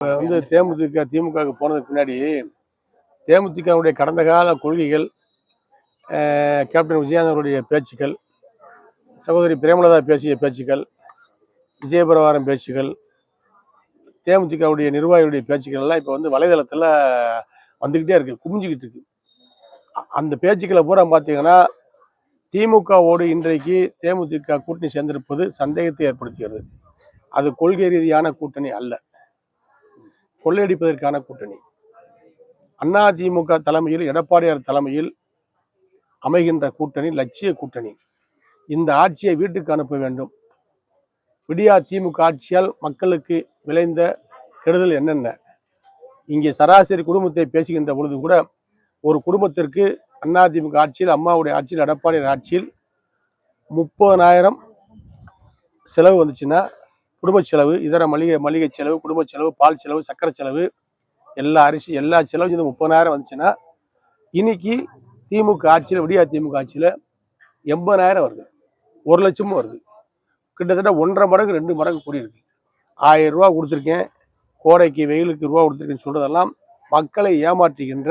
தேமுதிக திமுகவுக்கு போனதுக்கு முன்னாடி தேமுதிகவுடைய கடந்த கால கொள்கைகள், கேப்டன் விஜயகாந்தனுடைய பேச்சுக்கள், சகோதரி பிரேமலதா பேசிய பேச்சுக்கள், விஜயபிரபாரம் பேச்சுக்கள், தேமுதிகவுடைய நிர்வாகிகளுடைய பேச்சுக்கள் எல்லாம் இப்போ வலைதளத்தில் வந்துக்கிட்டே இருக்கு, குமிஞ்சிக்கிட்டு இருக்கு. அந்த பேச்சுக்களை பூரா பார்த்தீங்கன்னா திமுகவோடு இன்றைக்கு தேமுதிக கூட்டணி சேர்ந்திருப்பது சந்தேகத்தை ஏற்படுத்துகிறது. அது கொள்கை ரீதியான கூட்டணி அல்ல, கொள்ளையடிப்பதற்கான கூட்டணி. அதிமுக தலைமையில், எடப்பாடியார் தலைமையில் அமைகின்ற கூட்டணி லட்சிய கூட்டணி. இந்த ஆட்சியை வீட்டுக்கு அனுப்ப வேண்டும். விடியா திமுக ஆட்சியால் மக்களுக்கு விளைந்த கெடுதல் என்னென்ன? இங்கே சராசரி குடும்பத்தை பேசுகின்ற பொழுது கூட ஒரு குடும்பத்திற்கு அதிமுக ஆட்சியில், அம்மாவுடைய ஆட்சியில், எடப்பாடியார் ஆட்சியில் 30,000 செலவு வந்துச்சுன்னா, குடும்ப செலவு, இதர மளிகை செலவு, குடும்ப செலவு, பால் செலவு, சக்கரை செலவு, எல்லா அரிசி, எல்லா செலவும் சேர்ந்து 30,000 வந்துச்சுன்னா, இன்னைக்கு திமுக ஆட்சியில், விடியா திமுக ஆட்சியில் 80,000 வருது, 1 லட்சமும் வருது. கிட்டத்தட்ட 1.5 மடங்கு 2 மடங்கு கூடியிருக்கு. 1000 ரூபா கொடுத்துருக்கேன், கோடைக்கு வெயிலுக்கு ரூபா கொடுத்துருக்கேன்னு சொல்றதெல்லாம் மக்களை ஏமாற்றுகின்ற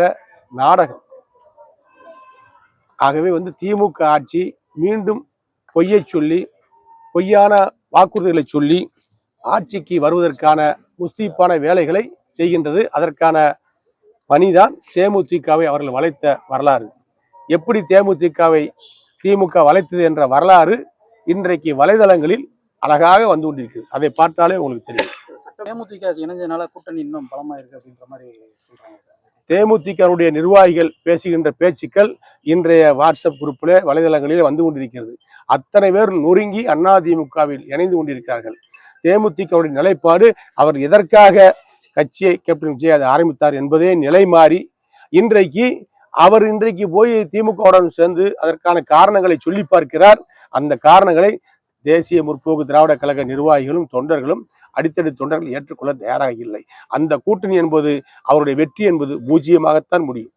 நாடகம். ஆகவே திமுக ஆட்சி மீண்டும் பொய்யை சொல்லி, பொய்யான வாக்குறுதிகளை சொல்லி ஆட்சிக்கு வருவதற்கான முஸ்தீப்பான வேலைகளை செய்கின்றது. அதற்கான பணிதான் தேமுதிகவை அவர்கள் வளைத்த வரலாறு. எப்படி தேமுதிகவை திமுக வளைத்தது என்ற வரலாறு இன்றைக்கு வலைதளங்களில் அழகாக வந்து கொண்டிருக்கிறது. அதை பார்த்தாலே உங்களுக்கு தெரியும். தேமுதிக இணைஞ்சனால கூட்டணி இன்னும் பலமா இருக்கு அப்படின்ற மாதிரி சொல்றாங்க. தேமுதிகவுடைய நிர்வாகிகள் பேசுகின்ற பேச்சுக்கள் இன்றைய வாட்ஸ்அப் குரூப்பில், வலைதளங்களில் வந்து கொண்டிருக்கிறது. அத்தனை பேர் நொறுங்கி அதிமுகவில் இணைந்து கொண்டிருக்கிறார்கள். தேமுதிகவுடைய நிலைப்பாடு, அவர் எதற்காக கட்சியை கேப்டன் விஜய் அதை ஆரம்பித்தார் என்பதே நிலை மாறி அவர் இன்றைக்கு போய் திமுகவுடன் சேர்ந்து அதற்கான காரணங்களை சொல்லி பார்க்கிறார். அந்த காரணங்களை தேசிய முற்போக்கு திராவிட கழக நிர்வாகிகளும் தொண்டர்களும் அடித்தடி தொண்டர்கள் ஏற்றுக்கொள்ள தயாராக இல்லை. அந்த கூட்டணி என்பது, அவருடைய வெற்றி என்பது பூஜ்ஜியமாகத்தான் முடியும்.